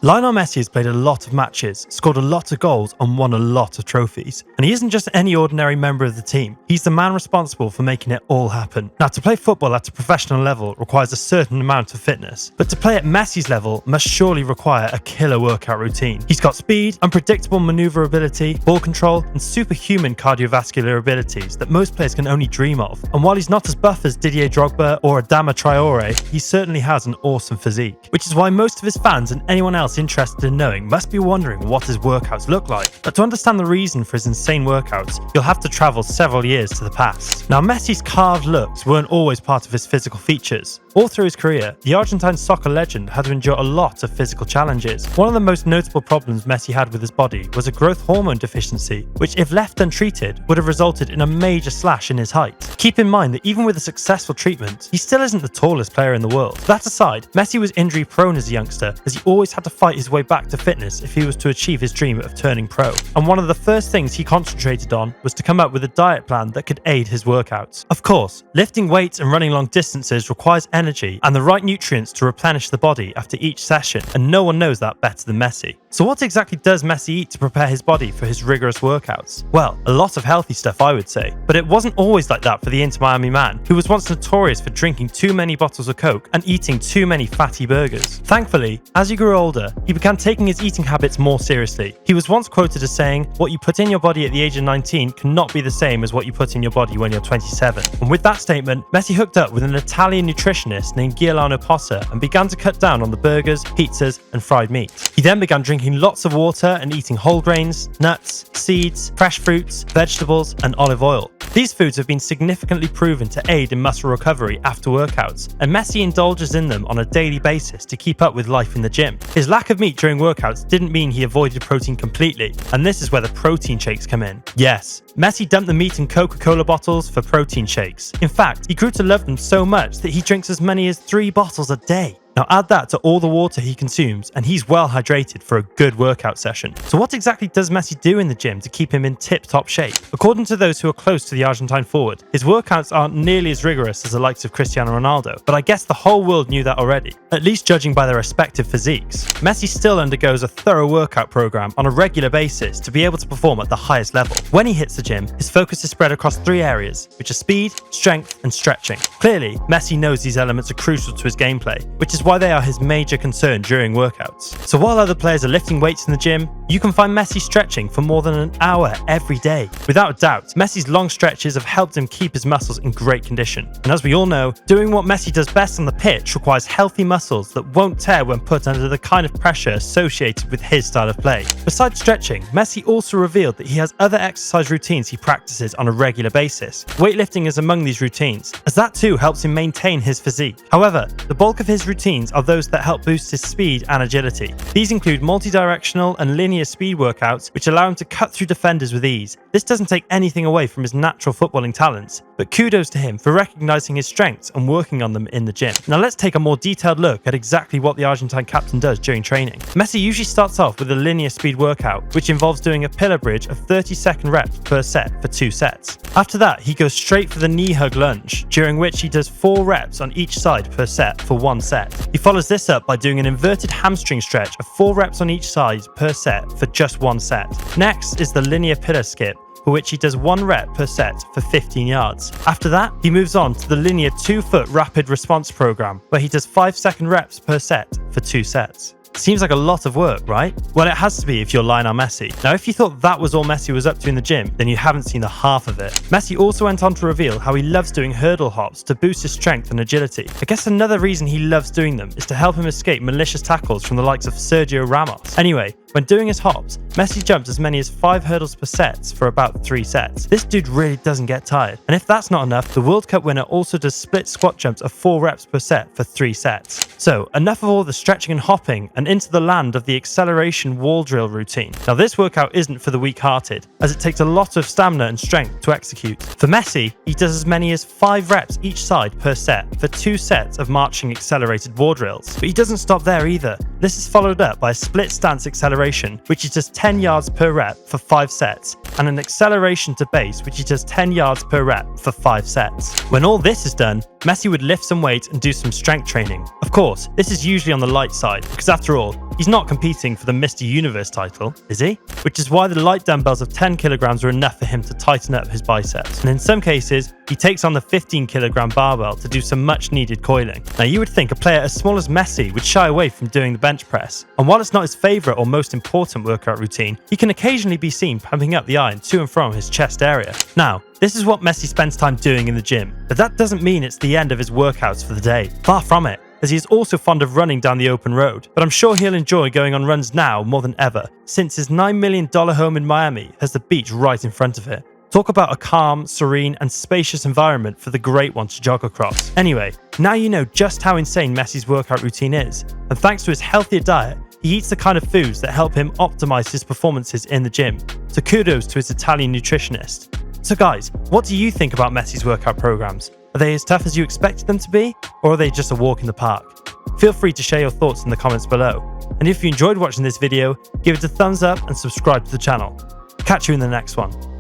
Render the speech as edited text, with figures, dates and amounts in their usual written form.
Lionel Messi has played a lot of matches, scored a lot of goals and won a lot of trophies. And he isn't just any ordinary member of the team, he's the man responsible for making it all happen. Now, to play football at a professional level requires a certain amount of fitness, but to play at Messi's level must surely require a killer workout routine. He's got speed, unpredictable maneuverability, ball control and superhuman cardiovascular abilities that most players can only dream of. And while he's not as buff as Didier Drogba or Adama Traore, he certainly has an awesome physique, which is why most of his fans and anyone else interested in knowing must be wondering what his workouts look like. But to understand the reason for his insane workouts, you'll have to travel several years to the past. Now, Messi's carved looks weren't always part of his physical features. All through his career, the Argentine soccer legend had to endure a lot of physical challenges. One of the most notable problems Messi had with his body was a growth hormone deficiency, which if left untreated would have resulted in a major slash in his height. Keep in mind that even with a successful treatment, he still isn't the tallest player in the world. That aside, Messi was injury prone as a youngster, as he always had to fight his way back to fitness if he was to achieve his dream of turning pro. And one of the first things he concentrated on was to come up with a diet plan that could aid his workouts. Of course, lifting weights and running long distances requires energy and the right nutrients to replenish the body after each session, and no one knows that better than Messi. So what exactly does Messi eat to prepare his body for his rigorous workouts? Well, a lot of healthy stuff, I would say. But it wasn't always like that for the Inter Miami man, who was once notorious for drinking too many bottles of Coke and eating too many fatty burgers. Thankfully, as he grew older, he began taking his eating habits more seriously. He was once quoted as saying, "What you put in your body at the age of 19 cannot be the same as what you put in your body when you're 27. And with that statement, Messi hooked up with an Italian nutritionist named Giuliano Possa and began to cut down on the burgers, pizzas, and fried meat. He then began drinking lots of water and eating whole grains, nuts, seeds, fresh fruits, vegetables, and olive oil. These foods have been significantly proven to aid in muscle recovery after workouts, and Messi indulges in them on a daily basis to keep up with life in the gym. His lack of meat during workouts didn't mean he avoided protein completely, and this is where the protein shakes come in. Yes, Messi dumped the meat in Coca-Cola bottles for protein shakes. In fact, he grew to love them so much that he drinks as many as 3 bottles a day. Now add that to all the water he consumes and he's well hydrated for a good workout session. So what exactly does Messi do in the gym to keep him in tip-top shape? According to those who are close to the Argentine forward, his workouts aren't nearly as rigorous as the likes of Cristiano Ronaldo, but I guess the whole world knew that already, at least judging by their respective physiques. Messi still undergoes a thorough workout program on a regular basis to be able to perform at the highest level. When he hits the gym, his focus is spread across 3 areas, which are speed, strength, and stretching. Clearly, Messi knows these elements are crucial to his gameplay, which is why they are his major concern during workouts. So while other players are lifting weights in the gym, you can find Messi stretching for more than an hour every day. Without doubt, Messi's long stretches have helped him keep his muscles in great condition. And as we all know, doing what Messi does best on the pitch requires healthy muscles that won't tear when put under the kind of pressure associated with his style of play. Besides stretching, Messi also revealed that he has other exercise routines he practices on a regular basis. Weightlifting is among these routines, as that too helps him maintain his physique. However, the bulk of his routines are those that help boost his speed and agility. These include multi-directional and linear speed workouts, which allow him to cut through defenders with ease. This doesn't take anything away from his natural footballing talents, but kudos to him for recognizing his strengths and working on them in the gym. Now let's take a more detailed look at exactly what the Argentine captain does during training. Messi usually starts off with a linear speed workout, which involves doing a pillar bridge of 30-second reps per set for 2 sets. After that, he goes straight for the knee hug lunge, during which he does 4 reps on each side per set for 1 set. He follows this up by doing an inverted hamstring stretch of 4 reps on each side per set for just 1 set. Next is the linear pillar skip, for which he does 1 rep per set for 15 yards. After that, he moves on to the linear 2-foot rapid response program, where he does 5-second reps per set for 2 sets. Seems like a lot of work, right? Well, it has to be if you're Lionel Messi. Now, if you thought that was all Messi was up to in the gym, then you haven't seen the half of it. Messi also went on to reveal how he loves doing hurdle hops to boost his strength and agility. I guess another reason he loves doing them is to help him escape malicious tackles from the likes of Sergio Ramos. Anyway, when doing his hops, Messi jumped as many as 5 hurdles per set for about 3 sets. This dude really doesn't get tired. And if that's not enough, the World Cup winner also does split squat jumps of 4 reps per set for 3 sets. So, enough of all the stretching and hopping and into the land of the acceleration wall drill routine. Now this workout isn't for the weak-hearted, as it takes a lot of stamina and strength to execute. For Messi, he does as many as 5 reps each side per set for 2 sets of marching accelerated wall drills. But he doesn't stop there either. This is followed up by a split stance acceleration acceleration, which he does 10 yards per rep for 5 sets, and an acceleration to base, which he does 10 yards per rep for 5 sets. When all this is done, Messi would lift some weight and do some strength training. Of course, this is usually on the light side, because after all, he's not competing for the Mr. Universe title, is he? Which is why the light dumbbells of 10 kilograms are enough for him to tighten up his biceps. And in some cases, he takes on the 15 kilogram barbell to do some much needed coiling. Now you would think a player as small as Messi would shy away from doing the bench press. And while it's not his favourite or most important workout routine, he can occasionally be seen pumping up the iron to and from his chest area. Now, this is what Messi spends time doing in the gym, but that doesn't mean it's the end of his workouts for the day. Far from it, as he is also fond of running down the open road. But I'm sure he'll enjoy going on runs now more than ever, since his $9 million home in Miami has the beach right in front of it. Talk about a calm, serene, and spacious environment for the great one to jog across. Anyway, now you know just how insane Messi's workout routine is, and thanks to his healthier diet, he eats the kind of foods that help him optimize his performances in the gym. So kudos to his Italian nutritionist. So guys, what do you think about Messi's workout programs? Are they as tough as you expected them to be, or are they just a walk in the park? Feel free to share your thoughts in the comments below. And if you enjoyed watching this video, give it a thumbs up and subscribe to the channel. Catch you in the next one.